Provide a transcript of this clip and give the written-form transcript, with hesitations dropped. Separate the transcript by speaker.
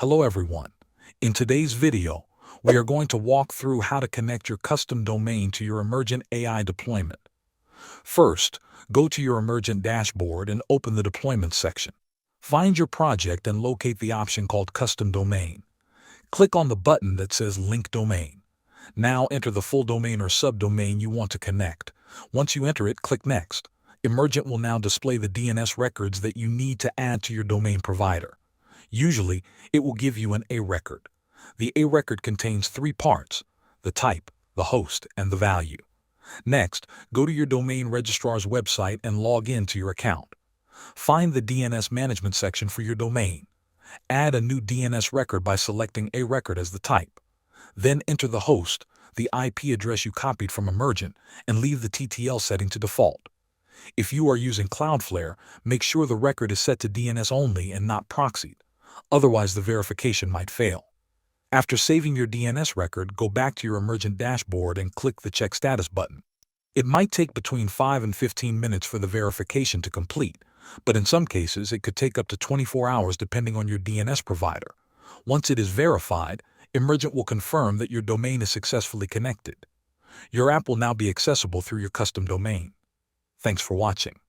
Speaker 1: Hello everyone. In today's video, we are going to walk through how to connect your custom domain to your Emergent AI deployment. First, go to your Emergent dashboard and open the deployment section. Find your project and locate the option called Custom Domain. Click on the button that says Link Domain. Now enter the full domain or subdomain you want to connect. Once you enter it, click Next. Emergent will now display the DNS records that you need to add to your domain provider. Usually, it will give you an A record. The A record contains three parts: the type, the host, and the value. Next, go to your domain registrar's website and log in to your account. Find the DNS management section for your domain. Add a new DNS record by selecting A record as the type. Then enter the host, the IP address you copied from Emergent, and leave the TTL setting to default. If you are using Cloudflare, make sure the record is set to DNS only and not proxied. Otherwise, the verification might fail. After saving your DNS record, go back to your Emergent dashboard and click the Check Status button. It might take between 5 and 15 minutes for the verification to complete, but in some cases it could take up to 24 hours depending on your DNS provider. Once it is verified, Emergent will confirm that your domain is successfully connected. Your app will now be accessible through your custom domain. Thanks for watching.